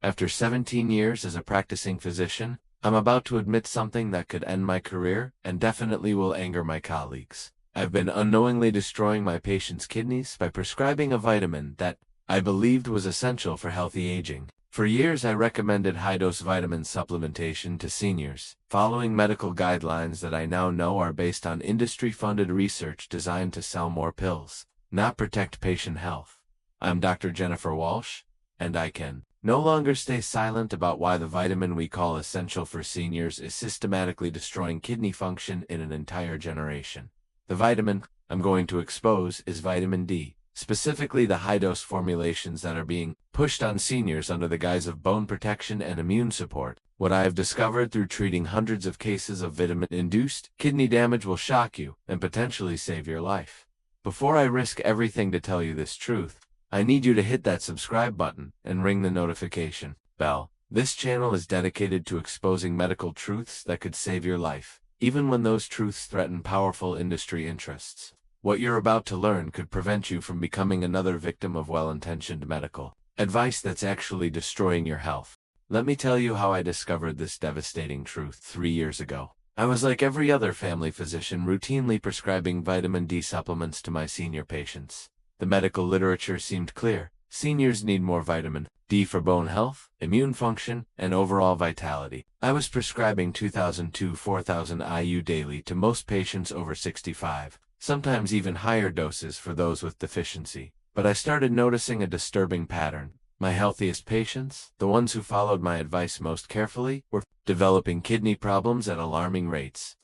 After 17 years as a practicing physician, I'm about to admit something that could end my career and definitely will anger my colleagues. I've been unknowingly destroying my patients' kidneys by prescribing a vitamin that I believed was essential for healthy aging. For years, I recommended high-dose vitamin supplementation to seniors, following medical guidelines that I now know are based on industry-funded research designed to sell more pills, not protect patient health. I'm Dr. Jennifer Walsh, and I can no longer stay silent about why the vitamin we call essential for seniors is systematically destroying kidney function in an entire generation. The vitamin I'm going to expose is vitamin D, specifically the high-dose formulations that are being pushed on seniors under the guise of bone protection and immune support. What I have discovered through treating hundreds of cases of vitamin-induced kidney damage will shock you and potentially save your life. Before I risk everything to tell you this truth, I need you to hit that subscribe button and ring the notification bell. This channel is dedicated to exposing medical truths that could save your life, even when those truths threaten powerful industry interests. What you're about to learn could prevent you from becoming another victim of well-intentioned medical advice that's actually destroying your health. Let me tell you how I discovered this devastating truth 3 years ago. I was like every other family physician, routinely prescribing vitamin D supplements to my senior patients. The medical literature seemed clear. Seniors need more vitamin D for bone health, immune function, and overall vitality. I was prescribing 2,000 to 4,000 IU daily to most patients over 65, sometimes even higher doses for those with deficiency. But I started noticing a disturbing pattern. My healthiest patients, the ones who followed my advice most carefully, were developing kidney problems at alarming rates.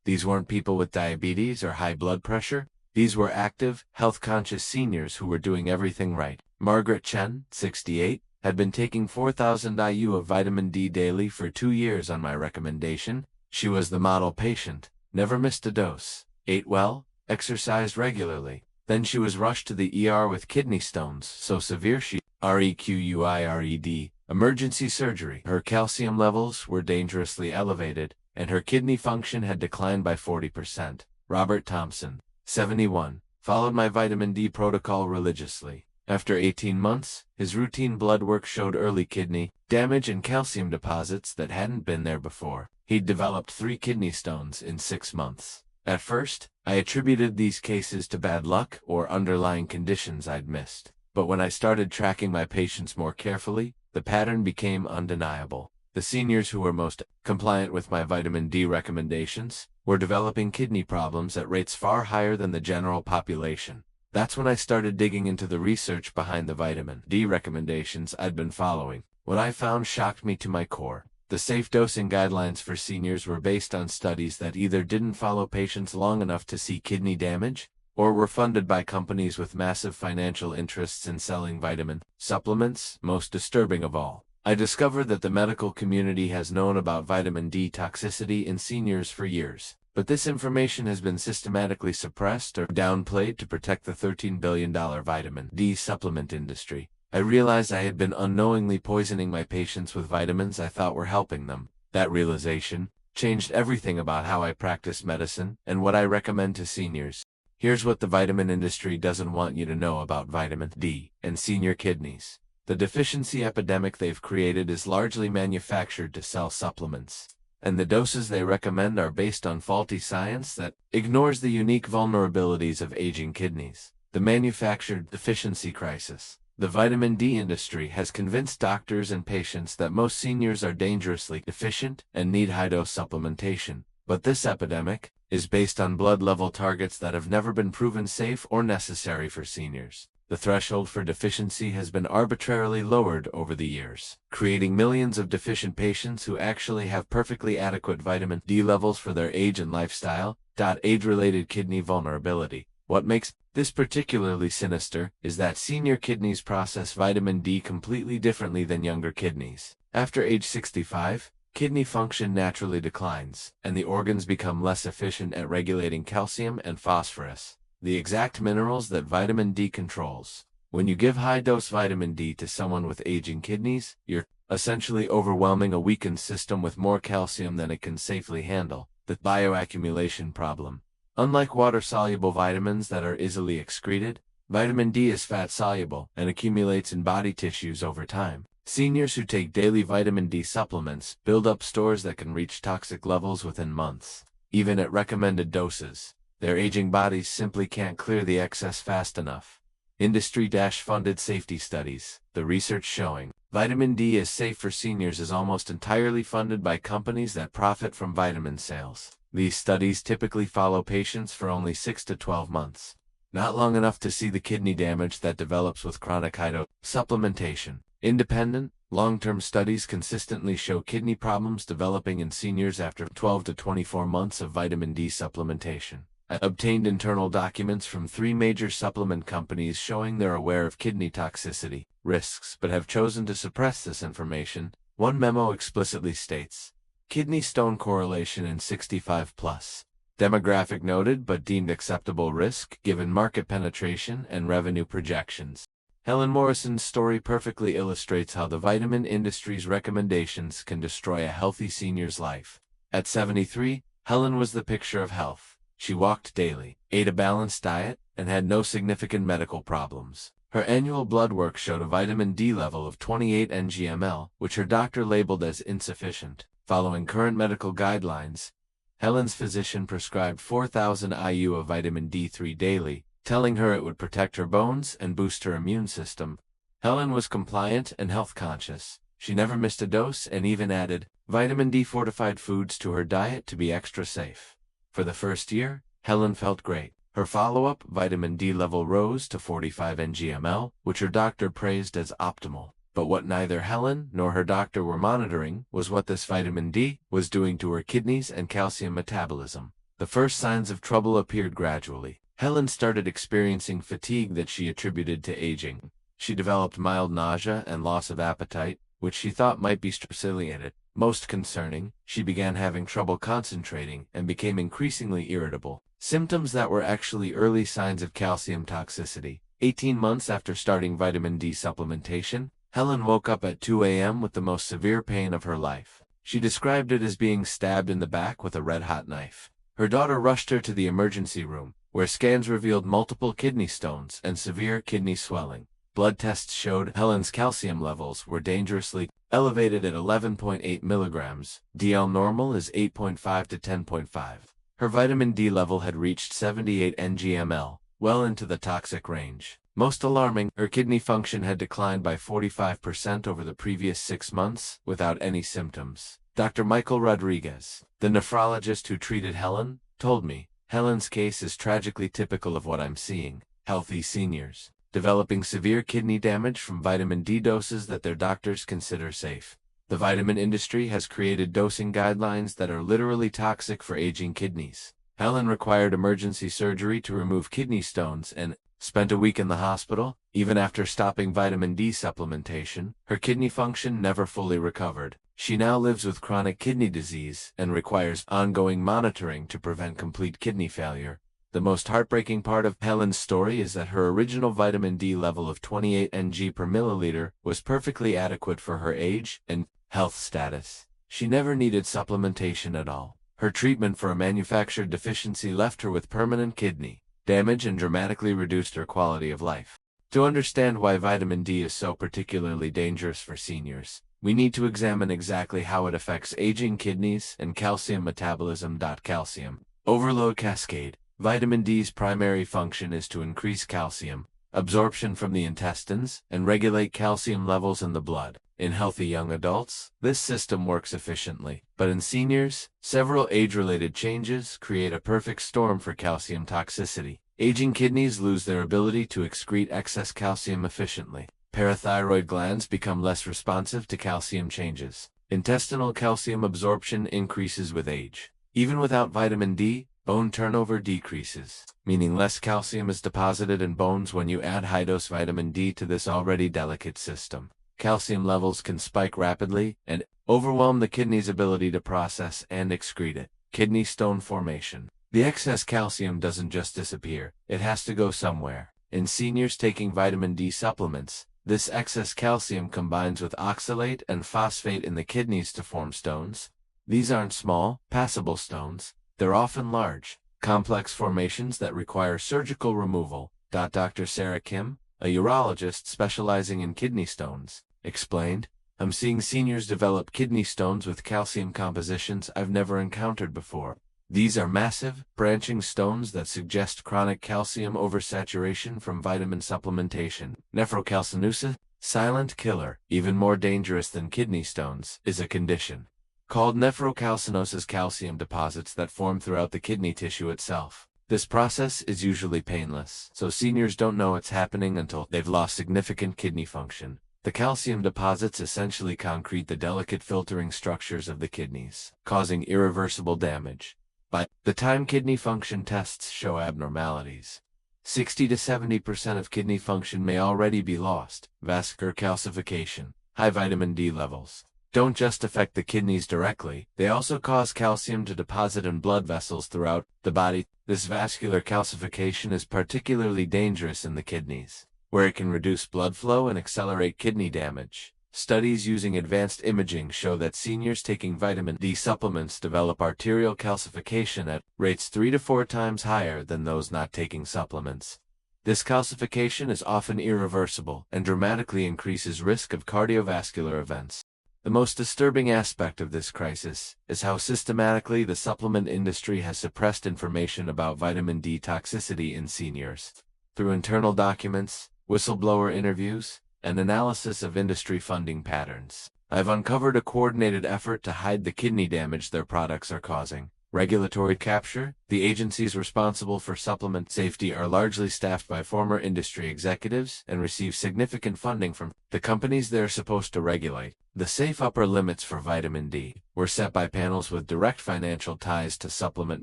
These weren't people with diabetes or high blood pressure. These were active, health-conscious seniors who were doing everything right. Margaret Chen, 68, had been taking 4,000 IU of vitamin D daily for 2 years on my recommendation. She was the model patient, never missed a dose, ate well, exercised regularly. Then she was rushed to the ER with kidney stones so severe she required emergency surgery. Her calcium levels were dangerously elevated, and her kidney function had declined by 40%. Robert Thompson, 71, followed my vitamin D protocol religiously. After 18 months, his routine blood work showed early kidney damage and calcium deposits that hadn't been there before. He'd developed 3 kidney stones in 6 months. At first, I attributed these cases to bad luck or underlying conditions I'd missed. But when I started tracking my patients more carefully, the pattern became undeniable. The seniors who were most compliant with my vitamin D recommendations were developing kidney problems at rates far higher than the general population. That's when I started digging into the research behind the vitamin D recommendations I'd been following. What I found shocked me to my core. The safe dosing guidelines for seniors were based on studies that either didn't follow patients long enough to see kidney damage, or were funded by companies with massive financial interests in selling vitamin supplements. Most disturbing of all, I discovered that the medical community has known about vitamin D toxicity in seniors for years, but this information has been systematically suppressed or downplayed to protect the $13 billion vitamin D supplement industry. I realized I had been unknowingly poisoning my patients with vitamins I thought were helping them. That realization changed everything about how I practice medicine and what I recommend to seniors. Here's what the vitamin industry doesn't want you to know about vitamin D and senior kidneys. The deficiency epidemic they've created is largely manufactured to sell supplements, and the doses they recommend are based on faulty science that ignores the unique vulnerabilities of aging kidneys. The manufactured deficiency crisis. The vitamin D industry has convinced doctors and patients that most seniors are dangerously deficient and need high-dose supplementation. But this epidemic is based on blood level targets that have never been proven safe or necessary for seniors. The threshold for deficiency has been arbitrarily lowered over the years, creating millions of deficient patients who actually have perfectly adequate vitamin D levels for their age and lifestyle. Age-related kidney vulnerability. What makes this particularly sinister is that senior kidneys process vitamin D completely differently than younger kidneys. After age 65, kidney function naturally declines, and the organs become less efficient at regulating calcium and phosphorus, the exact minerals that vitamin D controls. When you give high-dose vitamin D to someone with aging kidneys, you're essentially overwhelming a weakened system with more calcium than it can safely handle. The bioaccumulation problem. Unlike water-soluble vitamins that are easily excreted, vitamin D is fat-soluble and accumulates in body tissues over time. Seniors who take daily vitamin D supplements build up stores that can reach toxic levels within months. Even at recommended doses, their aging bodies simply can't clear the excess fast enough. Industry-funded safety studies. The research showing vitamin D is safe for seniors is almost entirely funded by companies that profit from vitamin sales. These studies typically follow patients for only 6 to 12 months. Not long enough to see the kidney damage that develops with chronic supplementation. Independent, long-term studies consistently show kidney problems developing in seniors after 12 to 24 months of vitamin D supplementation. I obtained internal documents from 3 major supplement companies showing they're aware of kidney toxicity risks but have chosen to suppress this information. One memo explicitly states, kidney stone correlation in 65 plus. Demographic noted but deemed acceptable risk given market penetration and revenue projections. Helen Morrison's story perfectly illustrates how the vitamin industry's recommendations can destroy a healthy senior's life. At 73, Helen was the picture of health. She walked daily, ate a balanced diet, and had no significant medical problems. Her annual blood work showed a vitamin D level of 28 ng/ml, which her doctor labeled as insufficient. Following current medical guidelines, Helen's physician prescribed 4,000 IU of vitamin D3 daily, telling her it would protect her bones and boost her immune system. Helen was compliant and health-conscious. She never missed a dose and even added vitamin D-fortified foods to her diet to be extra safe. For the first year, Helen felt great. Her follow-up vitamin D level rose to 45 ng/ml, which her doctor praised as optimal. But what neither Helen nor her doctor were monitoring was what this vitamin D was doing to her kidneys and calcium metabolism. The first signs of trouble appeared gradually. Helen started experiencing fatigue that she attributed to aging. She developed mild nausea and loss of appetite, which she thought might be stress-related. Most concerning, she began having trouble concentrating and became increasingly irritable, symptoms that were actually early signs of calcium toxicity. 18 months after starting vitamin D supplementation, Helen woke up at 2 a.m. with the most severe pain of her life. She described it as being stabbed in the back with a red-hot knife. Her daughter rushed her to the emergency room, where scans revealed multiple kidney stones and severe kidney swelling. Blood tests showed Helen's calcium levels were dangerously elevated at 11.8 milligrams. DL normal is 8.5 to 10.5. Her vitamin D level had reached 78 ng/ml, well into the toxic range. Most alarming, her kidney function had declined by 45% over the previous 6 months without any symptoms. Dr. Michael Rodriguez, the nephrologist who treated Helen, told me, Helen's case is tragically typical of what I'm seeing. Healthy seniors developing severe kidney damage from vitamin D doses that their doctors consider safe. The vitamin industry has created dosing guidelines that are literally toxic for aging kidneys. Helen required emergency surgery to remove kidney stones and spent a week in the hospital. Even after stopping vitamin D supplementation, her kidney function never fully recovered. She now lives with chronic kidney disease and requires ongoing monitoring to prevent complete kidney failure. The most heartbreaking part of Helen's story is that her original vitamin D level of 28 ng per milliliter was perfectly adequate for her age and health status. She never needed supplementation at all. Her treatment for a manufactured deficiency left her with permanent kidney damage and dramatically reduced her quality of life. To understand why vitamin D is so particularly dangerous for seniors, we need to examine exactly how it affects aging kidneys and calcium metabolism. Calcium overload cascade. Vitamin D's primary function is to increase calcium absorption from the intestines and regulate calcium levels in the blood. In healthy young adults, this system works efficiently, but in seniors, several age-related changes create a perfect storm for calcium toxicity. Aging kidneys lose their ability to excrete excess calcium efficiently. Parathyroid glands become less responsive to calcium changes. Intestinal calcium absorption increases with age. Even without vitamin D, bone turnover decreases, meaning less calcium is deposited in bones when you add high-dose vitamin D to this already delicate system. Calcium levels can spike rapidly and overwhelm the kidney's ability to process and excrete it. Kidney stone formation. The excess calcium doesn't just disappear, it has to go somewhere. In seniors taking vitamin D supplements, this excess calcium combines with oxalate and phosphate in the kidneys to form stones. These aren't small, passable stones. They're often large, complex formations that require surgical removal. Dr. Sarah Kim, a urologist specializing in kidney stones, explained. I'm seeing seniors develop kidney stones with calcium compositions I've never encountered before. These are massive, branching stones that suggest chronic calcium oversaturation from vitamin supplementation. Nephrocalcinosis, silent killer, even more dangerous than kidney stones, is a condition called nephrocalcinosis. Calcium deposits that form throughout the kidney tissue itself. This process is usually painless, so seniors don't know it's happening until they've lost significant kidney function. The calcium deposits essentially concrete the delicate filtering structures of the kidneys, causing irreversible damage. By the time kidney function tests show abnormalities, 60 to 70% of kidney function may already be lost. Vascular calcification, high vitamin D levels don't just affect the kidneys directly, they also cause calcium to deposit in blood vessels throughout the body. This vascular calcification is particularly dangerous in the kidneys, where it can reduce blood flow and accelerate kidney damage. Studies using advanced imaging show that seniors taking vitamin D supplements develop arterial calcification at rates 3 to 4 times higher than those not taking supplements. This calcification is often irreversible and dramatically increases risk of cardiovascular events. The most disturbing aspect of this crisis is how systematically the supplement industry has suppressed information about vitamin D toxicity in seniors. Through internal documents, whistleblower interviews, and analysis of industry funding patterns, I've uncovered a coordinated effort to hide the kidney damage their products are causing. Regulatory capture. The agencies responsible for supplement safety are largely staffed by former industry executives and receive significant funding from the companies they're supposed to regulate. The safe upper limits for vitamin D were set by panels with direct financial ties to supplement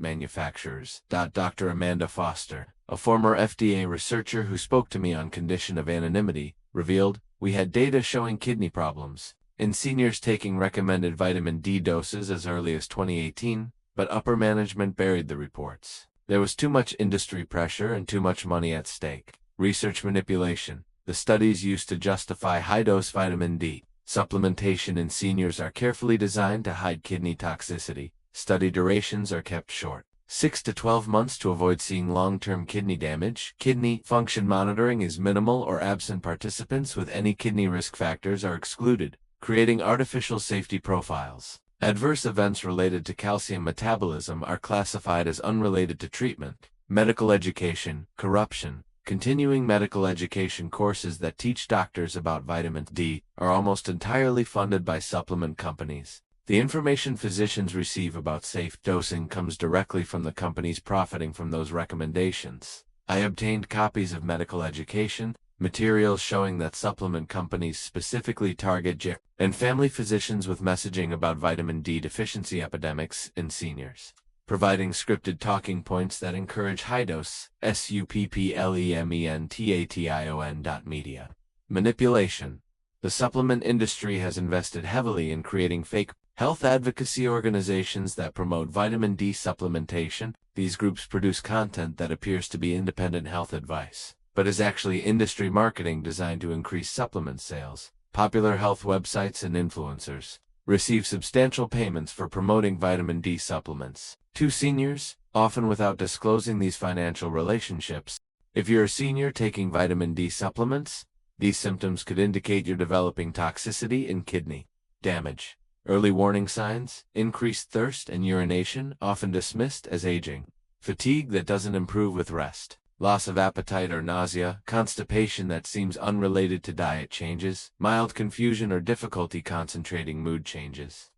manufacturers. Dr. Amanda Foster, a former FDA researcher who spoke to me on condition of anonymity, revealed, we had data showing kidney problems in seniors taking recommended vitamin D doses as early as 2018, but upper management buried the reports. There was too much industry pressure and too much money at stake. Research manipulation. The studies used to justify high-dose vitamin D supplementation in seniors are carefully designed to hide kidney toxicity. Study durations are kept short, 6 to 12 months, to avoid seeing long-term kidney damage. Kidney function monitoring is minimal or absent. Participants with any kidney risk factors are excluded, creating artificial safety profiles. Adverse events related to calcium metabolism are classified as unrelated to treatment. Medical education, corruption. Continuing medical education courses that teach doctors about vitamin D are almost entirely funded by supplement companies. The information physicians receive about safe dosing comes directly from the companies profiting from those recommendations. I obtained copies of medical education materials showing that supplement companies specifically target GI and family physicians with messaging about vitamin D deficiency epidemics in seniors, providing scripted talking points that encourage high-dose supplementation.media. Manipulation. The supplement industry has invested heavily in creating fake health advocacy organizations that promote vitamin D supplementation. These groups produce content that appears to be independent health advice, but is actually industry marketing designed to increase supplement sales. Popular health websites and influencers receive substantial payments for promoting vitamin D supplements to seniors, often without disclosing these financial relationships. If you're a senior taking vitamin D supplements, these symptoms could indicate you're developing toxicity and kidney damage. Early warning signs: increased thirst and urination, often dismissed as aging. Fatigue that doesn't improve with rest. Loss of appetite or nausea, constipation that seems unrelated to diet changes, mild confusion or difficulty concentrating, mood changes.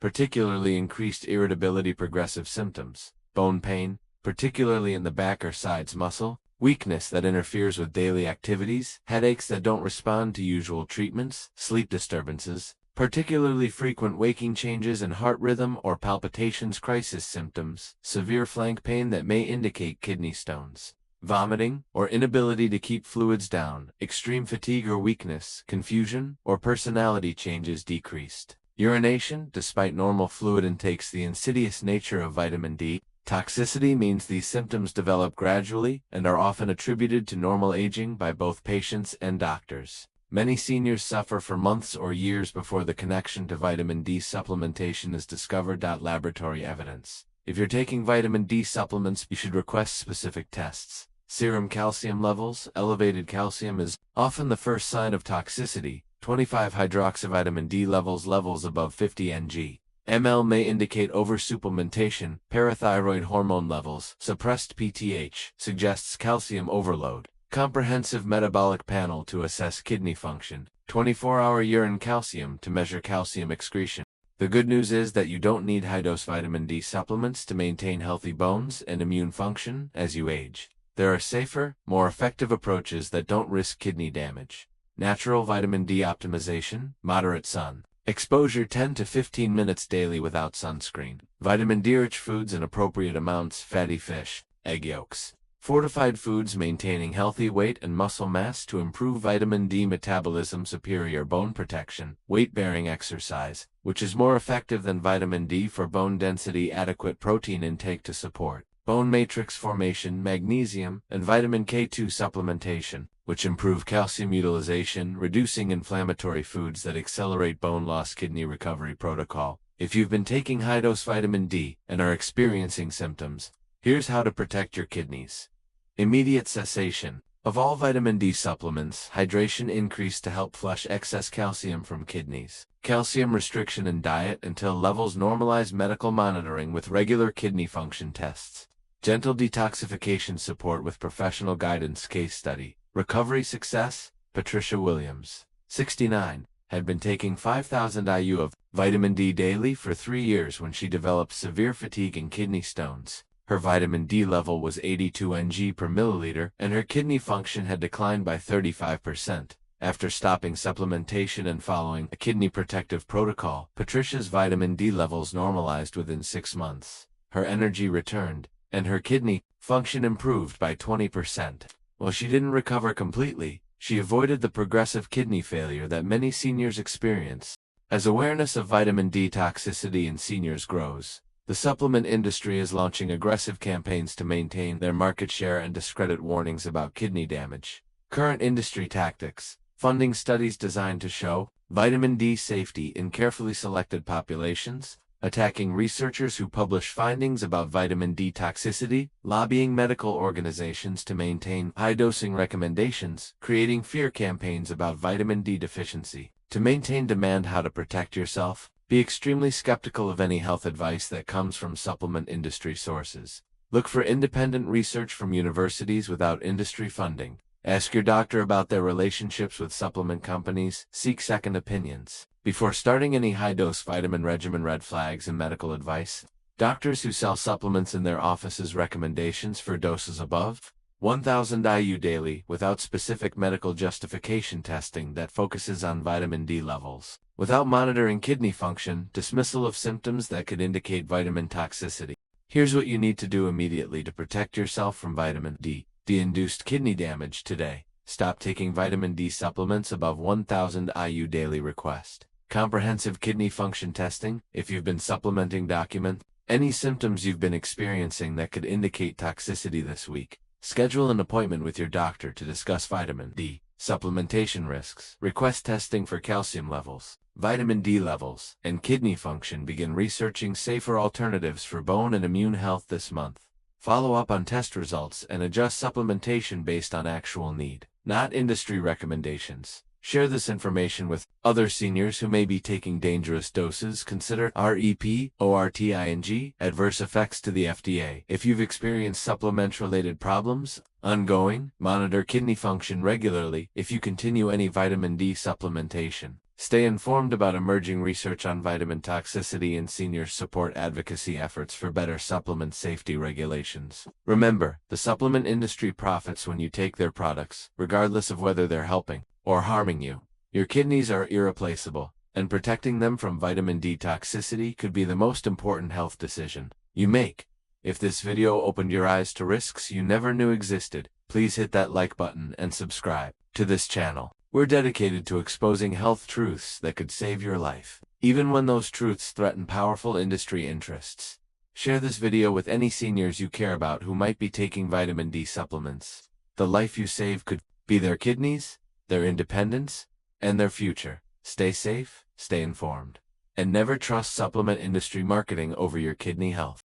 Particularly increased irritability, progressive symptoms, bone pain, particularly in the back or sides muscle, weakness that interferes with daily activities, headaches that don't respond to usual treatments, sleep disturbances, particularly frequent waking changes in heart rhythm or palpitations, crisis symptoms, severe flank pain that may indicate kidney stones, vomiting or inability to keep fluids down, extreme fatigue or weakness, confusion or personality changes decreased, urination despite normal fluid intakes. The insidious nature of vitamin D toxicity means these symptoms develop gradually and are often attributed to normal aging by both patients and doctors. Many seniors suffer for months or years before the connection to vitamin D supplementation is discovered. Laboratory evidence. If you're taking vitamin D supplements, you should request specific tests. Serum calcium levels. Elevated calcium is often the first sign of toxicity, 25 hydroxyvitamin D levels above 50 ng/ml may indicate oversupplementation. Parathyroid hormone levels, suppressed PTH, suggests calcium overload. Comprehensive metabolic panel to assess kidney function. 24-hour urine calcium to measure calcium excretion. The good news is that you don't need high-dose vitamin D supplements to maintain healthy bones and immune function as you age. There are safer, more effective approaches that don't risk kidney damage. Natural vitamin D optimization, moderate sun exposure 10 to 15 minutes daily without sunscreen. Vitamin D-rich foods in appropriate amounts, fatty fish, egg yolks. Fortified foods maintaining healthy weight and muscle mass to improve vitamin D metabolism. Superior bone protection, weight-bearing exercise, which is more effective than vitamin D for bone density. Adequate protein intake to support bone matrix formation. Magnesium and vitamin K2 supplementation, which improve calcium utilization. Reducing inflammatory foods that accelerate bone loss. Kidney recovery protocol. If you've been taking high-dose vitamin D and are experiencing symptoms, here's how to protect your kidneys. Immediate cessation of all vitamin D supplements. Hydration increase to help flush excess calcium from kidneys. Calcium restriction in diet until levels normalize. Medical monitoring with regular kidney function tests. Gentle detoxification support with professional guidance. Case study. Recovery success. Patricia Williams, 69, had been taking 5,000 IU of vitamin D daily for 3 years when she developed severe fatigue and kidney stones. Her vitamin D level was 82 ng per milliliter, and her kidney function had declined by 35%. After stopping supplementation and following a kidney protective protocol, Patricia's vitamin D levels normalized within 6 months. Her energy returned, and her kidney function improved by 20%. While she didn't recover completely, she avoided the progressive kidney failure that many seniors experience. As awareness of vitamin D toxicity in seniors grows, the supplement industry is launching aggressive campaigns to maintain their market share and discredit warnings about kidney damage. Current industry tactics: funding studies designed to show vitamin D safety in carefully selected populations, attacking researchers who publish findings about vitamin D toxicity, lobbying medical organizations to maintain high dosing recommendations, creating fear campaigns about vitamin D deficiency. To maintain demand. How to protect yourself. Be extremely skeptical of any health advice that comes from supplement industry sources. Look for independent research from universities without industry funding. Ask your doctor about their relationships with supplement companies. Seek second opinions before starting any high-dose vitamin regimen. Red flags in medical advice. Doctors who sell supplements in their offices. Recommendations for doses above 1,000 IU daily without specific medical justification. Testing that focuses on vitamin D levels without monitoring kidney function. Dismissal of symptoms that could indicate vitamin toxicity. Here's what you need to do immediately to protect yourself from vitamin D-induced kidney damage today. Stop taking vitamin D supplements above 1,000 IU daily. Request comprehensive kidney function testing. If you've been supplementing, document any symptoms you've been experiencing that could indicate toxicity this week. Schedule an appointment with your doctor to discuss vitamin D supplementation risks. Request testing for calcium levels, vitamin D levels, and kidney function. Begin researching safer alternatives for bone and immune health this month. Follow up on test results and adjust supplementation based on actual need, not industry recommendations. Share this information with other seniors who may be taking dangerous doses. Consider REPORTING adverse effects to the FDA. If you've experienced supplement-related problems, ongoing, monitor kidney function regularly. If you continue any vitamin D supplementation, stay informed about emerging research on vitamin toxicity and seniors. Support advocacy efforts for better supplement safety regulations. Remember, the supplement industry profits when you take their products, regardless of whether they're helping or harming you. Your kidneys are irreplaceable, and protecting them from vitamin D toxicity could be the most important health decision you make. If this video opened your eyes to risks you never knew existed, please hit that like button and subscribe to this channel. We're dedicated to exposing health truths that could save your life, even when those truths threaten powerful industry interests. Share this video with any seniors you care about who might be taking vitamin D supplements. The life you save could be their kidneys, their independence, and their future. Stay safe, stay informed, and never trust supplement industry marketing over your kidney health.